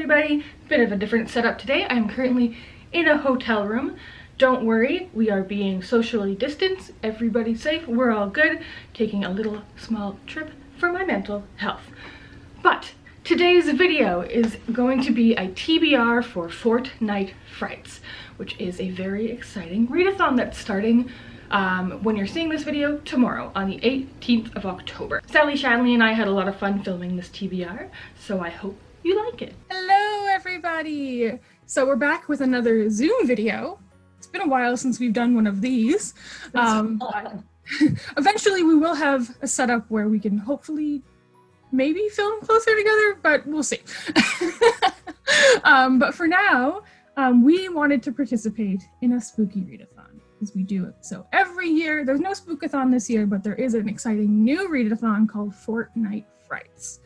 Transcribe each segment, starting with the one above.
everybody. Bit of a different setup today. I'm currently in a hotel room. Don't worry, we are being socially distanced. Everybody's safe. We're all good. Taking a little small trip for my mental health. But today's video is going to be a TBR for Fortnight Frights, which is a very exciting readathon that's starting when you're seeing this video tomorrow on the 18th of October. Sally Shanley and I had a lot of fun filming this TBR, so I hope you like it. Hello everybody! So we're back with another Zoom video. It's been a while since we've done one of these. Eventually we will have a setup where we can hopefully maybe film closer together, but we'll see. But for now, we wanted to participate in a spooky readathon, because we do it so every year. There's no spookathon this year, but there is an exciting new readathon called Fortnight Frights.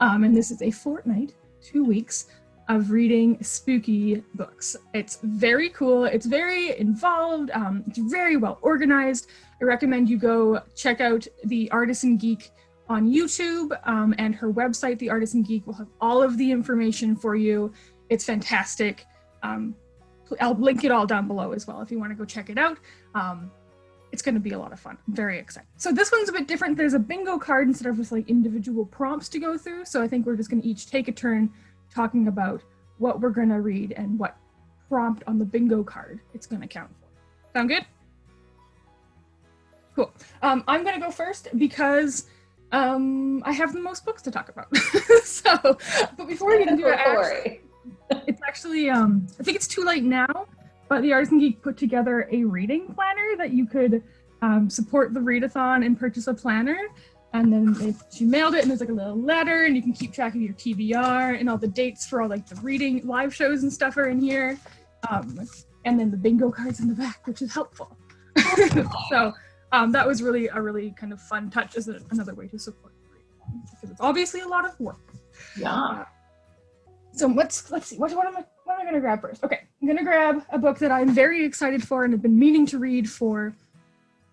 And this is a fortnight, 2 weeks, of reading spooky books. It's very cool, it's very involved, it's very well organized. I recommend you go check out the Artisan Geek on YouTube, and her website, The Artisan Geek, will have all of the information for you. It's fantastic. I'll link it all down below as well if you want to go check it out. It's going to be a lot of fun. I'm very excited. So this one's a bit different. There's a bingo card instead of just like individual prompts to go through. So I think we're just going to each take a turn talking about what we're going to read and what prompt on the bingo card it's going to count for. Sound good? Cool. I'm going to go first because I have the most books to talk about. But before we can do it, it's actually, I think it's too late now, but the Artisan Geek put together a reading planner that you could support the readathon and purchase a planner. And then she mailed it, and there's like a little letter, and you can keep track of your TBR, and all the dates for all like the reading live shows and stuff are in here. And then the bingo cards in the back, which is helpful. So that was really a really kind of fun touch as another way to support the readathon, because it's obviously a lot of work. Yeah. So let's see, what am I going to grab first? Okay, I'm going to grab a book that I'm very excited for and have been meaning to read for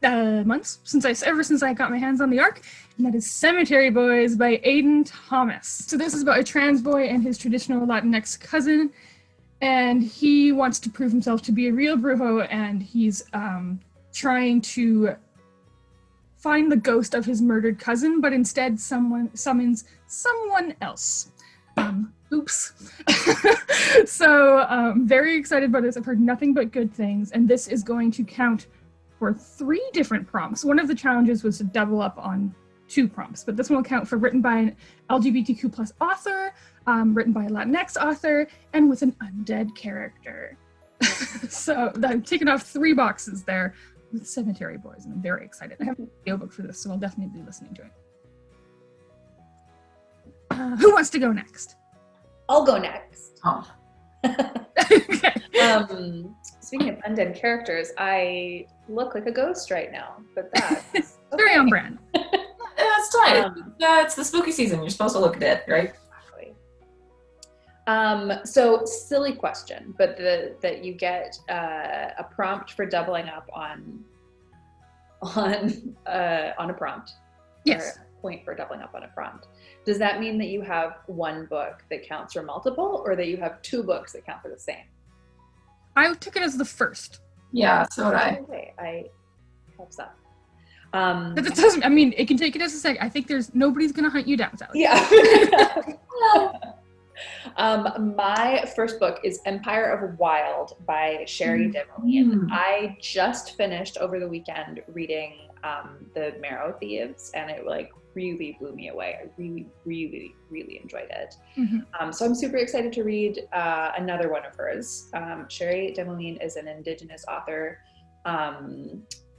months, ever since I got my hands on the ARC, and that is Cemetery Boys by Aidan Thomas. So this is about a trans boy and his traditional Latinx cousin, and he wants to prove himself to be a real brujo, and he's trying to find the ghost of his murdered cousin, but instead someone summons someone else. Oops. So very excited about this. I've heard nothing but good things, and this is going to count for 3 different prompts. One of the challenges was to double up on 2 prompts, but this one will count for written by an LGBTQ plus author, written by a Latinx author, and with an undead character. So I'm taking off 3 boxes there with Cemetery Boys, and I'm very excited. I have a video book for this, so I'll definitely be listening to it. Who wants to go next? I'll go next. Oh. Okay. Speaking of undead characters, I look like a ghost right now, but that's okay. Very on brand. That's tight. It's the spooky season. You're supposed to look dead, right? Exactly. So silly question, but that you get a prompt for doubling up on a prompt. Yes. Or a point for doubling up on a prompt. Does that mean that you have 1 book that counts for multiple, or that you have 2 books that count for the same? I took it as the first. Yeah, so did I. Okay, I helps up. But it doesn't, I mean, it can take it as a second. I think nobody's gonna hunt you down, Sally. Yeah. My first book is Empire of Wild by Cherie Dimaline. I just finished over the weekend reading the Marrow Thieves, and it like really blew me away. I really, really, really enjoyed it. So I'm super excited to read another one of hers. Cherie Dimaline is an Indigenous author.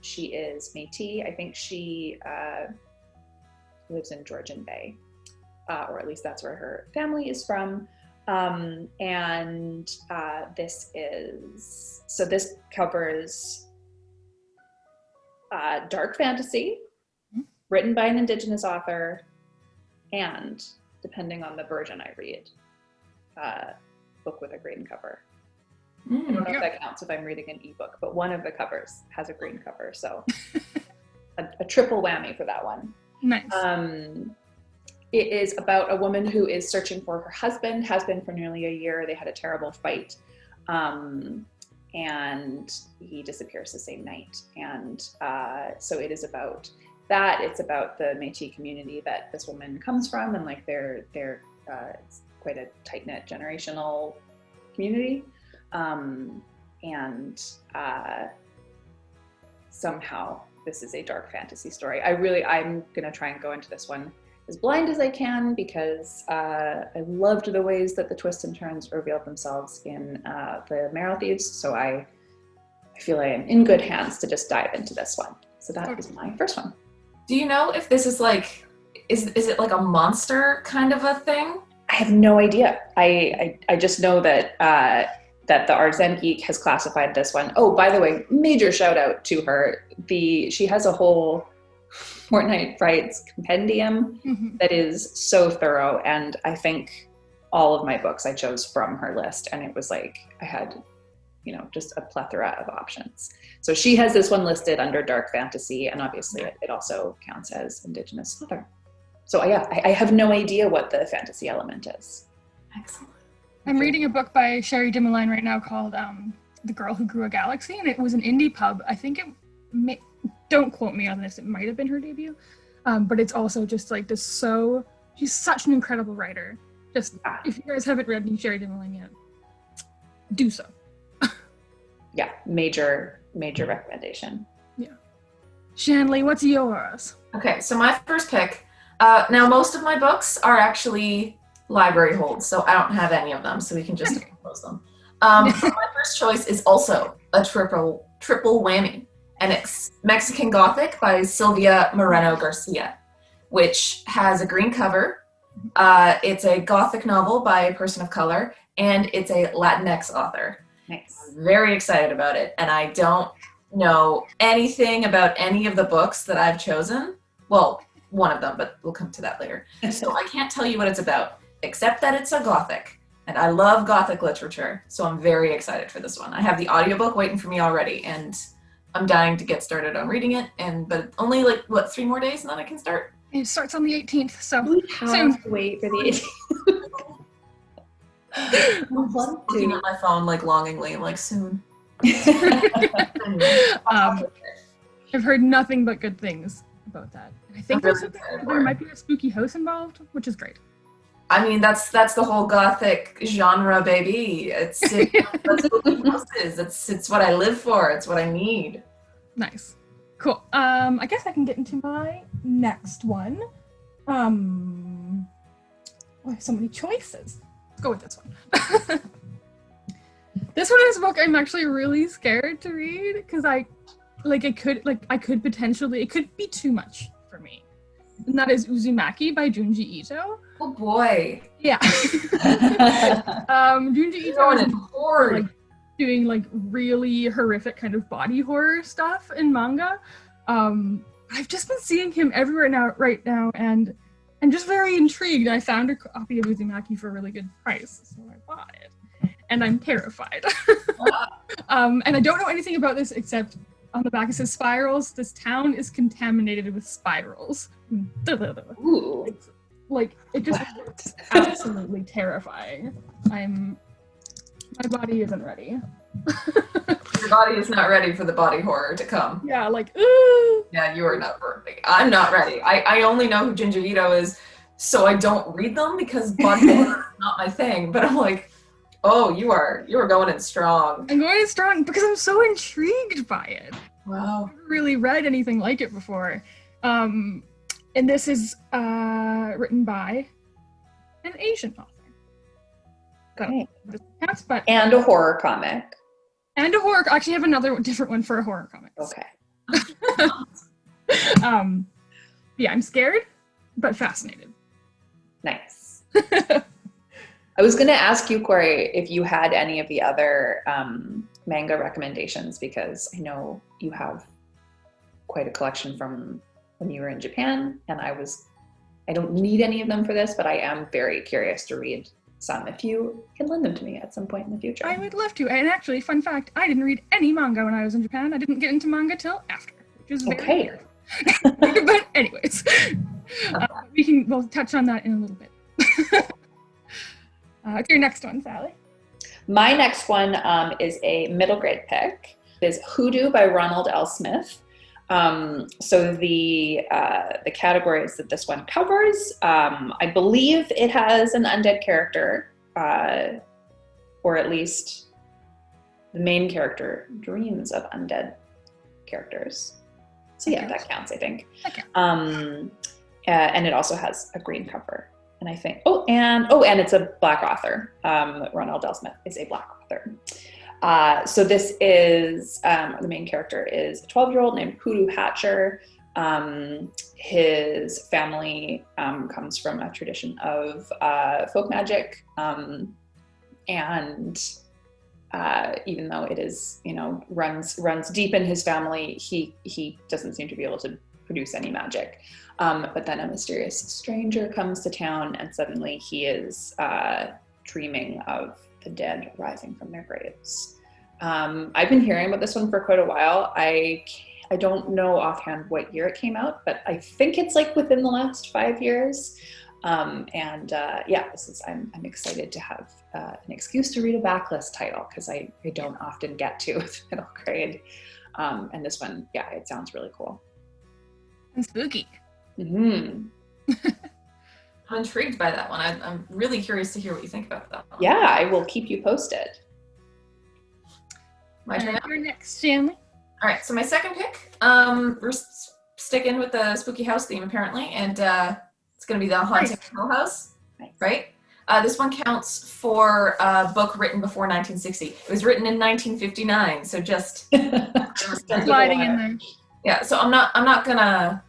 She is Métis. I think she lives in Georgian Bay, or at least that's where her family is from. This covers dark fantasy, written by an Indigenous author, and, depending on the version I read, book with a green cover. I don't know if that counts if I'm reading an ebook, but one of the covers has a green cover, so a triple whammy for that one. Nice. It is about a woman who is searching for her husband, has been for nearly a year. They had a terrible fight. And he disappears the same night. And so it is about that. It's about the Métis community that this woman comes from, and like they're it's quite a tight-knit generational community. And somehow this is a dark fantasy story. I'm gonna try and go into this one as blind as I can, because I loved the ways that the twists and turns revealed themselves in the Marrow Thieves. So I feel I am in good hands to just dive into this one. So that is my first one. Do you know if this is like, is it like a monster kind of a thing? I have no idea. I just know that that the Artisan Geek has classified this one. Oh, by the way, major shout out to her. She has a whole Fortnight Frights compendium that is so thorough, and I think all of my books I chose from her list, and it was like I had, just a plethora of options. So she has this one listed under dark fantasy, and obviously it also counts as Indigenous Southern. So yeah, I have no idea what the fantasy element is. Excellent. I'm reading a book by Cherie Dimaline right now called The Girl Who Grew a Galaxy, and it was an indie pub. I think don't quote me on this, it might have been her debut, but it's also just like this. She's such an incredible writer. Just if you guys haven't read Cherie Dimaline yet, do so. Yeah, major recommendation. Yeah. Shanley, what's yours? Okay, so my first pick, now most of my books are actually library holds, so I don't have any of them, so we can just close them. My first choice is also a triple whammy, and it's Mexican Gothic by Silvia Moreno-Garcia, which has a green cover. It's a Gothic novel by a person of color, and it's a Latinx author. Nice. I'm very excited about it, and I don't know anything about any of the books that I've chosen. Well, one of them, but we'll come to that later. So I can't tell you what it's about, except that it's a Gothic, and I love Gothic literature, so I'm very excited for this one. I have the audiobook waiting for me already, and I'm dying to get started on reading it, but only 3 more days and then I can start? It starts on the 18th, so we have to wait for the 18th. I'm looking at my phone longingly, I'm soon. I've heard nothing but good things about that. I think there might be a spooky house involved, which is great. I mean, that's the whole Gothic genre, baby. It's what I live for. It's what I need. Nice. Cool. I guess I can get into my next one. I have so many choices. Let's go with this one. This one is a book I'm actually really scared to read because it could be too much for me. And that is Uzumaki by Junji Ito. Oh boy. Yeah. Junji Ito is doing really horrific kind of body horror stuff in manga. I've just been seeing him everywhere right now, and I'm just very intrigued. I found a copy of Uzumaki for a really good price, so I bought it. And I'm terrified. And I don't know anything about this except on the back it says spirals. This town is contaminated with spirals. Ooh. It just looks absolutely terrifying. My body isn't ready. Your body is not ready for the body horror to come. Yeah, ooh. Yeah, you are not ready. I'm not ready. I only know who Junji Ito is, so I don't read them because body horror is not my thing. But I'm oh, you are going in strong. I'm going in strong because I'm so intrigued by it. Wow. I've never really read anything like it before. And this is written by an Asian author. Okay. And a horror comic. And a horror. I actually have another different one for a horror comic. Okay. Yeah, I'm scared, but fascinated. Nice. I was going to ask you, Corey, if you had any of the other manga recommendations, because I know you have quite a collection from when you were in Japan, and I don't need any of them for this, but I am very curious to read some if you can lend them to me at some point in the future. I would love to. And actually, fun fact, I didn't read any manga when I was in Japan. I didn't get into manga till after, which is very weird. But anyways, We'll touch on that in a little bit. What's your next one, Sally? My next one is a middle grade pick. It is Hoodoo by Ronald L. Smith. So the categories that this one covers, I believe it has an undead character, or at least the main character dreams of undead characters. So yeah, that counts, I think. Okay. And it also has a green cover. And I think, and it's a Black author. Ronald L. Smith is a Black author. So this is, the main character is a 12-year-old named Hoodoo Hatcher. His family comes from a tradition of folk magic. And even though it is, runs deep in his family, he doesn't seem to be able to produce any magic. But then a mysterious stranger comes to town, and suddenly he is dreaming of the dead rising from their graves. I've been hearing about this one for quite a while. I don't know offhand what year it came out, but I think it's like within the last 5 years. I'm excited to have an excuse to read a backlist title, because I don't often get to with middle grade. And this one, it sounds really cool. And spooky. Mm-hmm. I'm intrigued by that one. I'm really curious to hear what you think about that one. Yeah, I will keep you posted. My turn. You're next, Stanley. All right, so my second pick, we're sticking with the spooky house theme apparently, and it's going to be the Haunting of Hill House, right? This one counts for a book written before 1960. It was written in 1959, so just sliding in there. Yeah, so I'm not gonna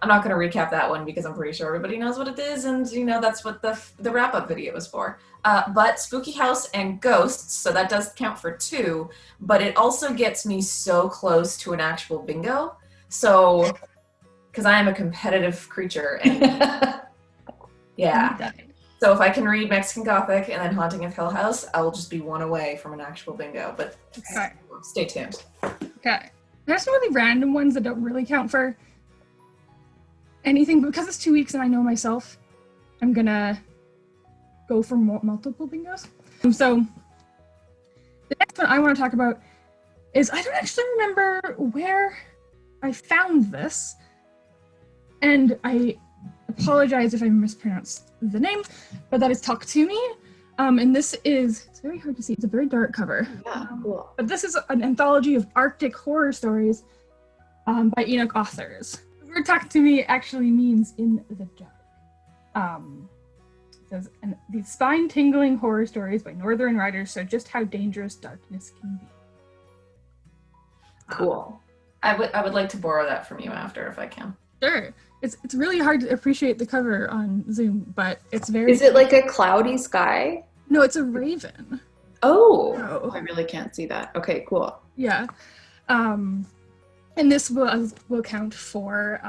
recap that one because I'm pretty sure everybody knows what it is, and that's what the wrap-up video is for. But Spooky House and Ghosts, so that does count for 2, but it also gets me so close to an actual bingo. So, because I am a competitive creature, and yeah. So if I can read Mexican Gothic and then Haunting of Hill House, I will just be one away from an actual bingo. But stay tuned. Okay. There's some really random ones that don't really count for anything, but because it's 2 weeks and I know myself, I'm gonna go for multiple bingos. So the next one I want to talk about is, I don't actually remember where I found this, and I apologize if I mispronounced the name, but that is Taaqtumi. And it's very hard to see. It's a very dark cover. Yeah, cool. But this is an anthology of Arctic horror stories by Enoch authors. The word Taaqtumi actually means in the dark. It says, and these spine-tingling horror stories by northern writers show just how dangerous darkness can be. Cool. I would like to borrow that from you after, if I can. Sure. It's really hard to appreciate the cover on Zoom, but it's very... Is it like a cloudy sky? No, it's a raven. Oh, I really can't see that. Okay, cool. Yeah. And this will count for,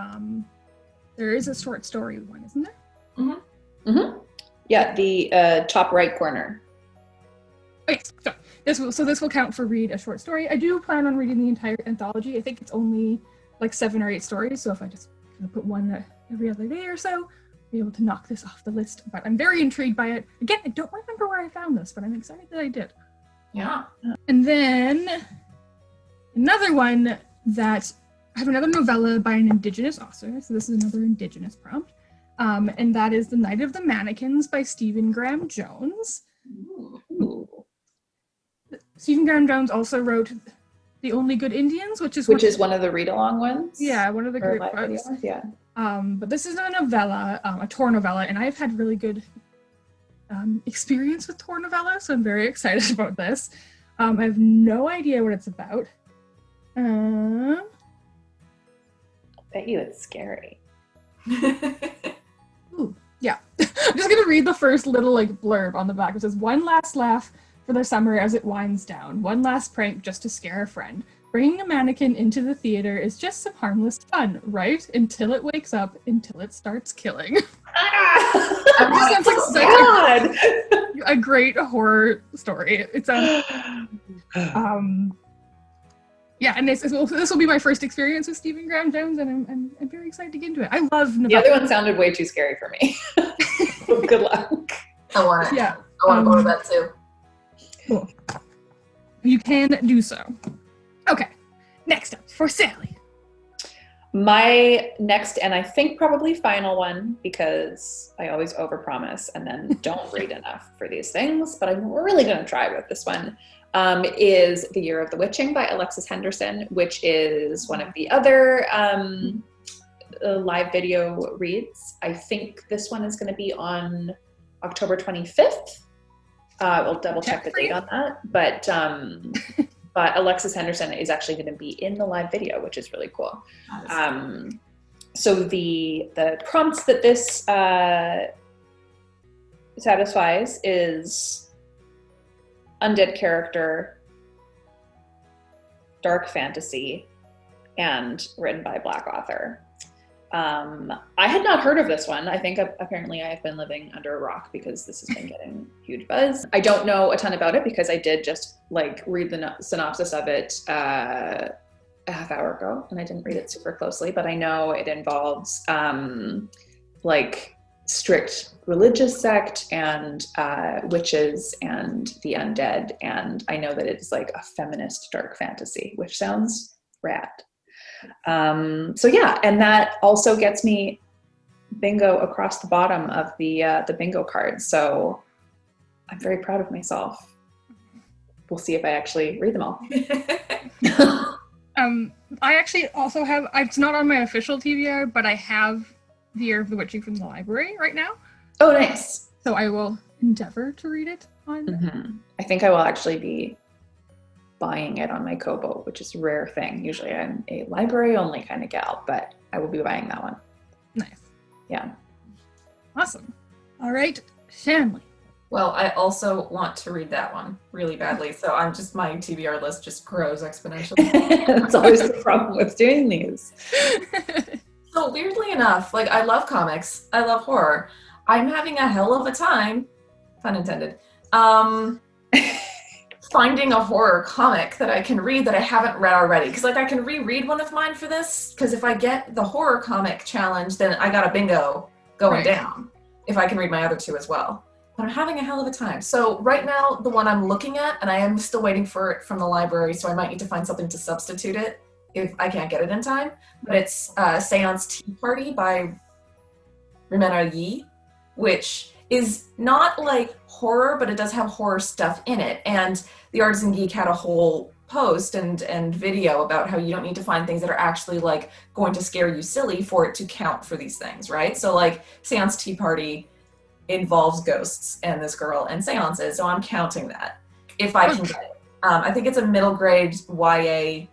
there is a short story one, isn't there? Mm-hmm. Mm-hmm. Yeah, the top right corner. Okay, so this will count for read a short story. I do plan on reading the entire anthology. I think it's only like 7 or 8 stories, so if I just put one every other day or so, I'll be able to knock this off the list. But I'm very intrigued by it. Again, I don't remember where I found this, but I'm excited that I did. Yeah. And then another one that I have, another novella by an Indigenous author. So this is another Indigenous prompt. And that is The Night of the Mannequins by Stephen Graham Jones. Ooh. Stephen Graham Jones also wrote The Only Good Indians, which is one of the read-along ones. Yeah, one of the great books. Videos, yeah. But this is a novella, a Tor novella, and I've had really good experience with Tor novella, so I'm very excited about this. I have no idea what it's about. I bet you it's scary. Ooh, yeah. I'm just gonna read the first little blurb on the back. It says, "One last laugh for the summer as it winds down. One last prank just to scare a friend. Bringing a mannequin into the theater is just some harmless fun, right? Until it wakes up, until it starts killing." It sounds like such a great horror story. It's Yeah, and this will be my first experience with Stephen Graham Jones, and I'm very excited to get into it. I love Novella. The other one sounded way too scary for me. Good luck. I want it. Yeah. I want to borrow that too. Cool. You can do so. Okay. Next up for Sally. My next, and I think probably final one, because I always overpromise and then don't read enough for these things, but I'm really going to try with this one, is The Year of the Witching by Alexis Henderson, which is one of the other live video reads. I think this one is going to be on October 25th. We'll double check the date on that, but Alexis Henderson is actually going to be in the live video, which is really cool. So the prompts that this satisfies is undead character, dark fantasy, and written by a Black author. I had not heard of this one. I think apparently I have been living under a rock because this has been getting huge buzz. I don't know a ton about it because I did just read the synopsis of it a half hour ago, and I didn't read it super closely, but I know it involves strict religious sect and witches and the undead, and I know that it's like a feminist dark fantasy, which sounds rad. So yeah, and that also gets me bingo across the bottom of the bingo card. So I'm very proud of myself. We'll see if I actually read them all. I actually also have, it's not on my official TBR, but I have The Year of the Witching from the library right now. Oh, nice. So I will endeavor to read it on. I think I will actually be buying it on my Kobo, which is a rare thing. Usually I'm a library only kind of gal, but I will be buying that one. Nice. Yeah. Awesome. All right, Shanley. Well, I also want to read that one really badly, so my TBR list just grows exponentially. That's always the problem with doing these. So weirdly enough, I love comics, I love horror. I'm having a hell of a time, pun intended, finding a horror comic that I can read that I haven't read already. Because I can reread one of mine for this, because if I get the horror comic challenge, then I got a bingo going down, if I can read my other two as well. But I'm having a hell of a time. So right now, the one I'm looking at, and I am still waiting for it from the library, so I might need to find something to substitute it if I can't get it in time, but it's Séance Tea Party by Reimena, which is not horror, but it does have horror stuff in it. And the Artisan Geek had a whole post and video about how you don't need to find things that are actually going to scare you silly for it to count for these things, right? So Séance Tea Party involves ghosts and this girl and seances, so I'm counting that if I can get it. I think it's a middle grade YA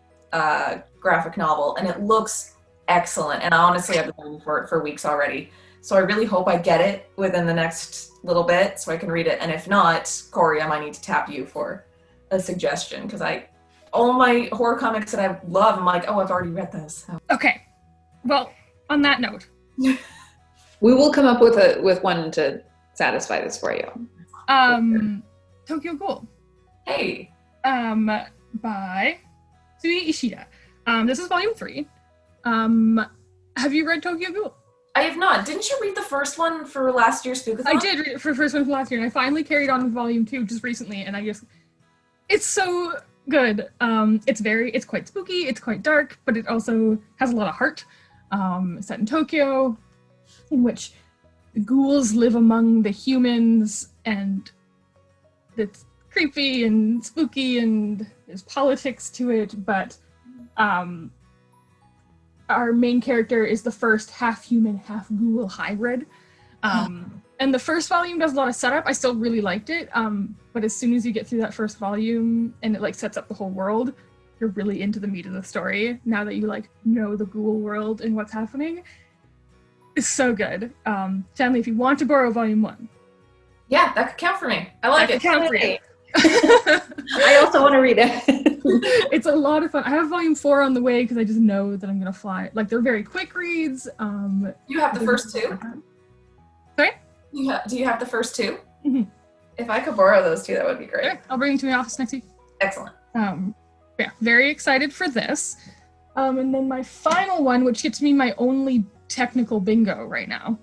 graphic novel, and it looks excellent, and honestly I've been waiting for it for weeks already. So I really hope I get it within the next little bit so I can read it. And if not, Corey, I might need to tap you for a suggestion, because all my horror comics that I love, I'm I've already read this. So. Okay. Well, on that note. We will come up with one to satisfy this for you. Tokyo Ghoul. Hey. By Sui Ishida. This is volume 3. Have you read Tokyo Ghoul? I have not. Didn't you read the first one for last year's Spookathon? I did read it for the first one from last year, and I finally carried on with volume 2 just recently, and it's so good. It's quite spooky, it's quite dark, but it also has a lot of heart. Set in Tokyo, in which the ghouls live among the humans, and it's creepy and spooky, and there's politics to it, but our main character is the first half-human, half-ghoul hybrid. And the first volume does a lot of setup. I still really liked it, but as soon as you get through that first volume and it sets up the whole world, you're really into the meat of the story, now that you know the ghoul world and what's happening. It's so good. Shanley, if you want to borrow volume 1. Yeah, that could count for me. I like it. Count for you. I also want to read it. It's a lot of fun. I have volume 4 on the way because I just know that I'm gonna fly. They're very quick reads. You have the first 2? Sorry? Do you have the first 2? Mm-hmm. If I could borrow those 2, that would be great. Sure. I'll bring them to my office next week. Excellent. Yeah, very excited for this. And then my final one, which gets me my only technical bingo right now,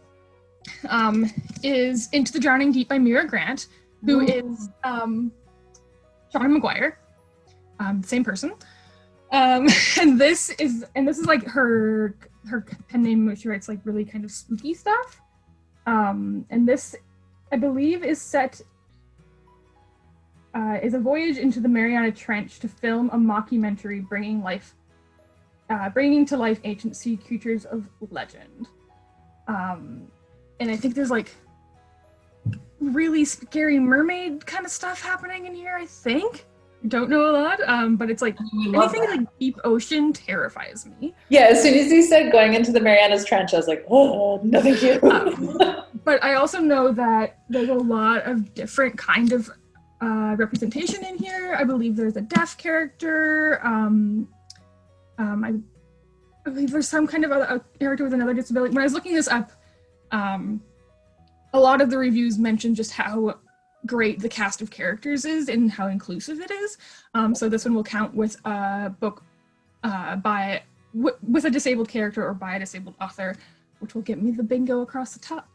is Into the Drowning Deep by Mira Grant, who is Shauna Maguire, same person. And this is like her pen name, where she writes like really kind of spooky stuff. And this, I believe, is set is a voyage into the Mariana Trench to film a mockumentary bringing to life ancient sea creatures of legend. And I think there's like really scary mermaid kind of stuff happening in here, I think. I don't know a lot, but it's like anything like deep ocean terrifies me. Yeah, as soon as you said going into the Marianas Trench, I was like, oh, no thank you. But I also know that there's a lot of different kind of representation in here. I believe there's a deaf character. I believe there's some kind of a character with another disability. When I was looking this up, a lot of the reviews mentioned just how great the cast of characters is and how inclusive it is. So this one will count with a book with a disabled character or by a disabled author, which will get me the bingo across the top.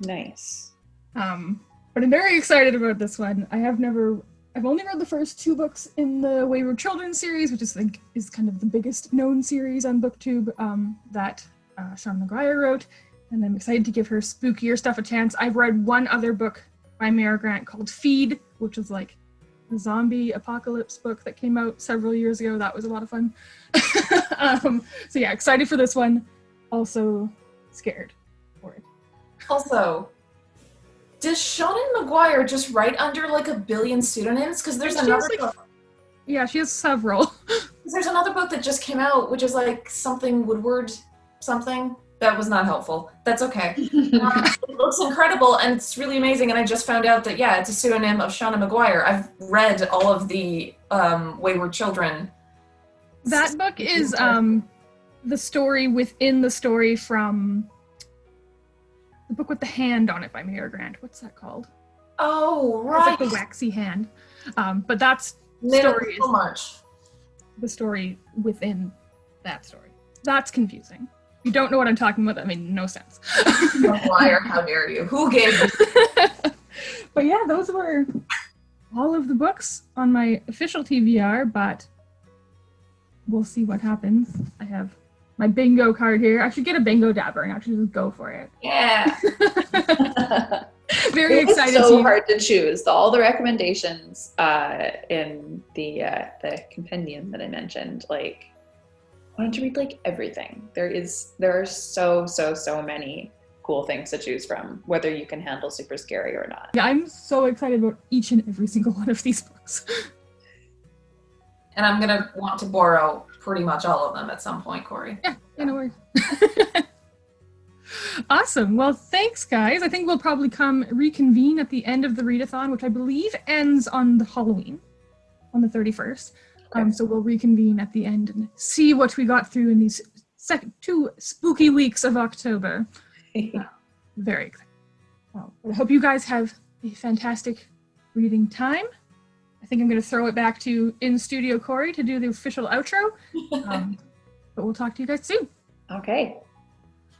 Nice. But I'm very excited about this one. I've only read the first 2 books in the Wayward Children series, which is kind of the biggest known series on BookTube that Shauna Maguire wrote. And I'm excited to give her spookier stuff a chance. I've read one other book by Mira Grant called Feed, which is like a zombie apocalypse book that came out several years ago. That was a lot of fun. So yeah, excited for this one. Also scared for it. Also, does Shauna Maguire just write under like a billion pseudonyms? Because there's another book. Yeah, she has several. There's another book that just came out, which is like something Woodward something. That was not helpful. That's okay. It looks incredible and it's really amazing. And I just found out that, yeah, it's a pseudonym of Shauna Maguire. I've read all of the Wayward Children. That book is the story within the story from the book with the hand on it by Mira Grant. What's that called? Oh, right. It's like the waxy hand. But that's story so much. The story within that story. That's confusing. You don't know what I'm talking about, that made no sense. Maguire, how dare you? Who gave you? But yeah, those were all of the books on my official TBR, but we'll see what happens. I have my bingo card here. I should get a bingo dabber and actually just go for it. Yeah. Very excited. It's so hard to choose. All the recommendations in the compendium that I mentioned, like, I wanted to read like everything. There are so many cool things to choose from, whether you can handle super scary or not. Yeah, I'm so excited about each and every single one of these books. And I'm gonna want to borrow pretty much all of them at some point, Corey. Yeah, no worries. Awesome. Well, thanks, guys. I think we'll probably reconvene at the end of the readathon, which I believe ends on the Halloween, on the 31st. So we'll reconvene at the end and see what we got through in these 2 spooky weeks of October. Very excited. Well, I hope you guys have a fantastic reading time. I think I'm going to throw it back to in-studio Corey to do the official outro. But we'll talk to you guys soon. Okay.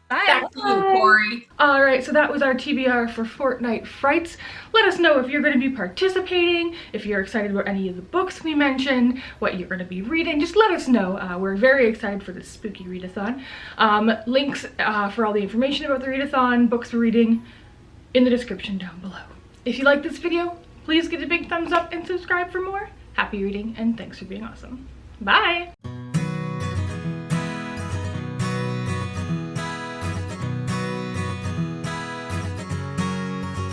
Bye. Back to you, Corey. All right, so that was our TBR for Fortnight Frights. Let us know if you're going to be participating, if you're excited about any of the books we mentioned, what you're going to be reading. Just let us know. We're very excited for this spooky readathon. Links for all the information about the readathon, books we're reading, in the description down below. If you like this video, please give it a big thumbs up and subscribe for more. Happy reading, and thanks for being awesome. Bye!